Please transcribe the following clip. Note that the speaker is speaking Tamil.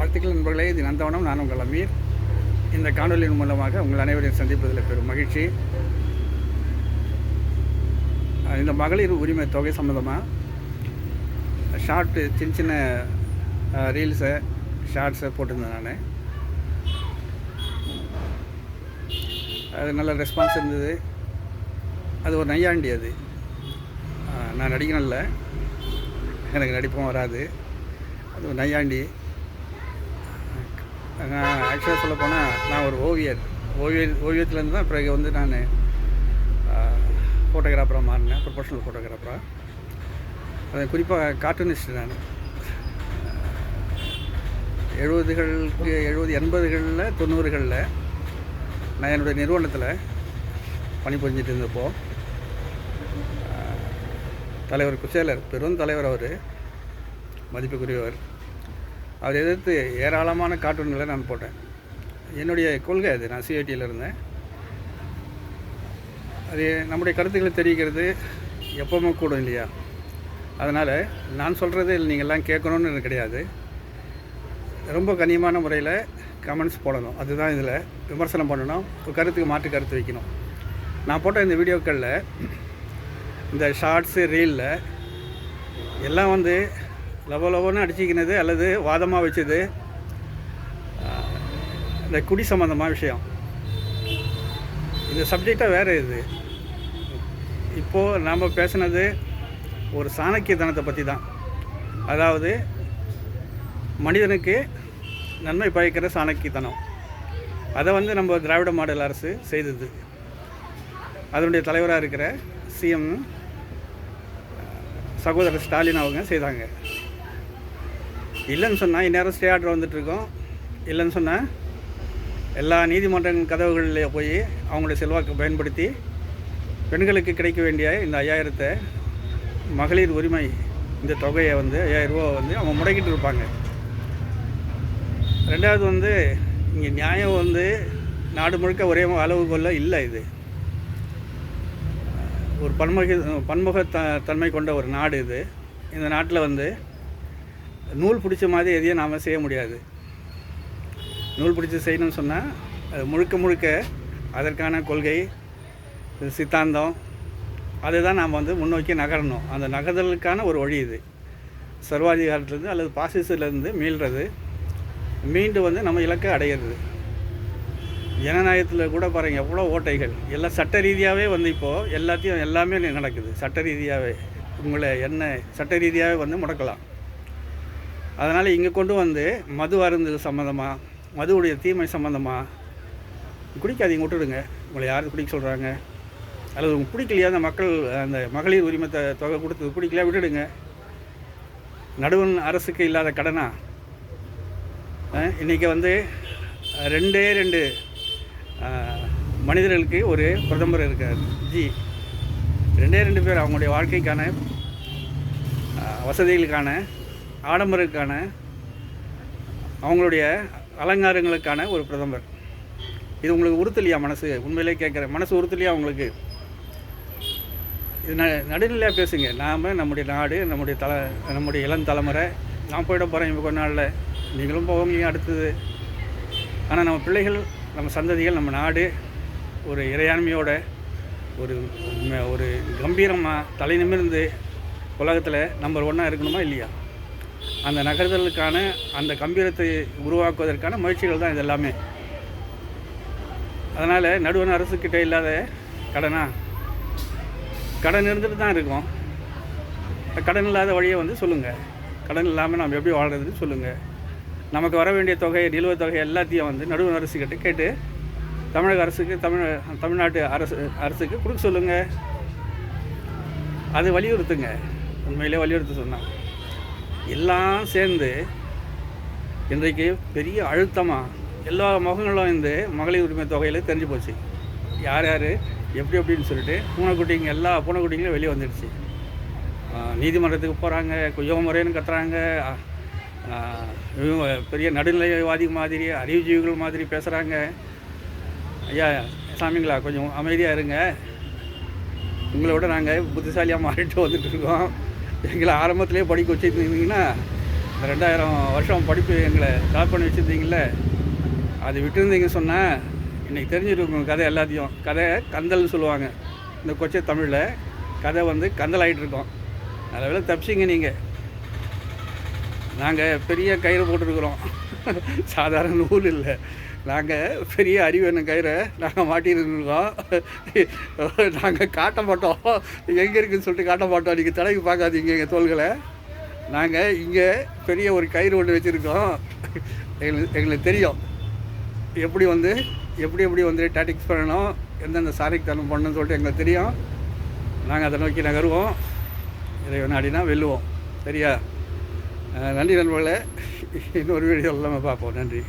வாழ்த்துக்கள் நண்பர்களே. இது நந்தவனம். நான் உங்கள் அமீர். இந்த காணொலியின் மூலமாக உங்கள் அனைவரையும் சந்திப்பதில் பெரும் மகிழ்ச்சி. இந்த மகளிர் உரிமை தொகை சம்மந்தமாக ஷார்ட்டு சின்ன சின்ன ரீல்ஸை ஷார்ட்ஸை போட்டிருந்தேன். நான் அது நல்ல ரெஸ்பான்ஸ் இருந்தது. அது ஒரு நையாண்டி. அது நான் நடிக்கணும்ல, எனக்கு நடிப்பும் வராது. அது ஒரு நையாண்டி. நான் ஆக்சுவலாக சொல்ல போனால் நான் ஒரு ஓவியத்துலேருந்து தான் பிறகு வந்து நான் ஃபோட்டோகிராஃபராக மாறினேன், ப்ரொஃபஷனல் ஃபோட்டோகிராஃபராக. அது குறிப்பாக கார்ட்டூனிஸ்ட். நான் 70 80களில் 90களில் நான் என்னுடைய நிறுவனத்தில் பணிபுரிஞ்சிட்டு இருந்தப்போ தலைவர் குச்சேலர், பெரும் தலைவர், அவர் மதிப்புக்குரியவர், அவர் எதிர்த்து ஏராளமான கார்ட்டூன்களை நான் போட்டேன். என்னுடைய கொள்கை அது. நான் சிஐடியில் இருந்தேன். அது நம்முடைய கருத்துக்களை தெரிவிக்கிறது எப்போவுமே கூடும் இல்லையா? அதனால் நான் சொல்கிறது நீங்கள்லாம் கேட்கணுன்னு எனக்கு கிடையாது. ரொம்ப கண்ணியமான முறையில் கமெண்ட்ஸ் போடணும். அதுதான் இதில் விமர்சனம் பண்ணணும், கருத்துக்கு மாற்று கருத்து வைக்கணும். நான் போட்ட இந்த வீடியோக்களில், இந்த ஷார்ட்ஸு, ரீலில் எல்லாம் வந்து லவன்னு அடிச்சிக்கினது அல்லது வாதமாக வச்சது இந்த குடி சம்மந்தமாக விஷயம். இந்த சப்ஜெக்டாக வேறு. இது இப்போது நாம் பேசுனது ஒரு சாணக்கியத்தனத்தை பற்றி தான். அதாவது மனிதனுக்கு நன்மை பயக்கிற சாணக்கியத்தனம். அதை வந்து நம்ம திராவிட மாடல் அரசு செய்தது. அதனுடைய தலைவராக இருக்கிற சிஎம் சகோதரர் ஸ்டாலின் அவங்க செய்தாங்க. இல்லைன்னு சொன்னால் இந்நேரம் ஸ்டே ஆர்டர் வந்துட்டுருக்கோம். இல்லைன்னு சொன்னால் எல்லா நீதிமன்ற கதவுகளில் போய் அவங்களுடைய செல்வாக்கை பயன்படுத்தி பெண்களுக்கு கிடைக்க வேண்டிய இந்த 5000 மகளிர் உரிமை இந்த தொகையை வந்து 5000 ரூபா வந்து அவங்க முடக்கிட்டு இருப்பாங்க. ரெண்டாவது வந்து இங்கே நியாயம் வந்து நாடு முழுக்க ஒரே அளவுகோல்ல இல்லை. இது ஒரு பன்முகத்தன்மை கொண்ட ஒரு நாடு இது. இந்த நாட்டில் வந்து நூல் பிடிச்ச மாதிரி எதையும் நாம் செய்ய முடியாது. நூல் பிடிச்சி செய்யணும்னு சொன்னால் அது முழுக்க அதற்கான கொள்கை, சித்தாந்தம், அதை தான் நாம் வந்து முன்னோக்கி நகரணும். அந்த நகர்தலுக்கான ஒரு வழி இது. சர்வாதிகாரத்துலேருந்து அல்லது பாசிசத்துலேருந்து மீள்றது, மீண்டு வந்து நம்ம இலக்கை அடையிறது. ஜனநாயகத்தில் கூட பாருங்கள் எவ்வளோ ஓட்டைகள். எல்லாம் சட்ட ரீதியாகவே வந்து இப்போது எல்லாமே நடக்குது. சட்ட ரீதியாகவே உங்களை சட்ட ரீதியாகவே வந்து முடக்கலாம். அதனால் இங்கே கொண்டு வந்து மது அருந்தல் சம்மந்தமாக, மதுவுடைய தீமை சம்மந்தமாக, குடிக்காதீங்க, விட்டுடுங்க. உங்களை யார் குடிக்க சொல்கிறாங்க? அல்லது உங்களுக்கு பிடிக்கலையா? அந்த அந்த மகளிர் உரிமை தொகை கொடுத்தது பிடிக்கலையா? விட்டுடுங்க. நடுவண் அரசுக்கு இல்லாத கடனா? இன்றைக்கி வந்து 2 மனிதர்களுக்கு ஒரு பிரதமர் இருக்கார். 2 பேர் அவங்களுடைய வாழ்க்கைக்கான வசதிகளுக்கான, ஆடம்பரத்துக்கான, அவங்களுடைய அலங்காரங்களுக்கான ஒரு பிரதமர். இது உங்களுக்கு உறுத்தலையா? மனசு உண்மையிலே கேட்குறேன், மனசு உறுத்தலையா உங்களுக்கு? இது நடுநிலையாக பேசுங்க. நாம் நம்முடைய நாடு, நம்முடைய இளம் தலைமுறை, நான் போயிட போகிறேன் இப்போ கொஞ்ச நாளில், நீங்களும் போவீங்க அடுத்தது. ஆனால் நம்ம பிள்ளைகள், நம்ம சந்ததிகள், நம்ம நாடு ஒரு இறையாண்மையோட ஒரு கம்பீரமாக தலை நிமிர்ந்து உலகத்தில் நம்பர் 1 இருக்கணுமா இல்லையா? அந்த நகர்தலுக்கான, அந்த கம்பீரத்தை உருவாக்குவதற்கான முயற்சிகள் தான் இது எல்லாமே. அதனால் நடுவண் அரசுக்கிட்ட இல்லாத கடனா? கடன் இருந்துட்டு தான் இருக்கும். கடன் இல்லாத வழியை வந்து சொல்லுங்கள். கடன் இல்லாமல் நம்ம எப்படி வாழ்கிறதுன்னு சொல்லுங்கள். நமக்கு வர வேண்டிய தொகை, நிலுவைத் தொகை எல்லாத்தையும் வந்து நடுவண் அரசுக்கிட்ட கேட்டு தமிழக அரசுக்கு, தமிழ்நாட்டு அரசுக்கு கொடுக்க சொல்லுங்கள். அது வலியுறுத்துங்க. உண்மையிலே வலியுறுத்த சொன்னால் எல்லாம் சேர்ந்து இன்றைக்கு பெரிய அழுத்தமாக எல்லா முகங்களும் இந்த மகளிர் உரிமை தொகையில் தெரிஞ்சு போச்சு. யார் எப்படின்னு சொல்லிட்டு பூனைக்குட்டிங்க, எல்லா பூனைக்குட்டிங்களும் வெளியே வந்துடுச்சு. நீதிமன்றத்துக்கு போகிறாங்க, குய்யோ முறைன்னு கத்துறாங்க. பெரிய நடுநிலைவாதி மாதிரி, அறிவுஜீவிகள் மாதிரி பேசுகிறாங்க. ஐயா சாமிங்களா, கொஞ்சம் அமைதியாக இருங்க. உங்களை விட நாங்கள் புத்திசாலியாக மாறிட்டு வந்துட்டுருக்கோம். எங்களை ஆரம்பத்திலே படிக்க வச்சுருந்தீங்கன்னா இந்த 2000 வருஷம் படிப்பு எங்களை ஸ்டார்ட் பண்ணி வச்சுருந்தீங்களே, அது விட்டுருந்தீங்க சொன்னால் இன்றைக்கி தெரிஞ்சிருக்கும் கதை எல்லாத்தையும். கதை கந்தல்னு சொல்லுவாங்க இந்த கொச்சை தமிழில். கதை வந்து கந்தல் ஆகிட்டு இருக்கோம். அதில் தப்பிச்சிங்க நீங்கள். நாங்கள் பெரிய கயிறு போட்டிருக்கிறோம், சாதாரண நூல் இல்லை. நாங்கள் பெரிய அறிவான கயிறை நாங்கள் மாட்டியிருக்கோம். நாங்கள் காட்ட மாட்டோம், எங்கே இருக்குதுன்னு சொல்லிட்டு காட்ட மாட்டோம். நீங்கள் தலைக்கு பார்க்காதீங்க எங்கள் தோள்களை. நாங்கள் இங்கே பெரிய ஒரு கயிறு ஒன்று வச்சுருக்கோம். எங்களுக்கு தெரியும் எப்படி வந்து டாட்டிக்ஸ் பண்ணணும், எந்தெந்த சாரிக்கு பண்ணணும்னு சொல்லிட்டு எங்களுக்கு தெரியும். நாங்கள் அதை நோக்கி நகருவோம். இறைவன் நாடினா வெல்லுவோம். சரியா? நன்றி நண்பர்களே. இன்னொரு வீடியோ எல்லாமே பார்ப்போம். நன்றி.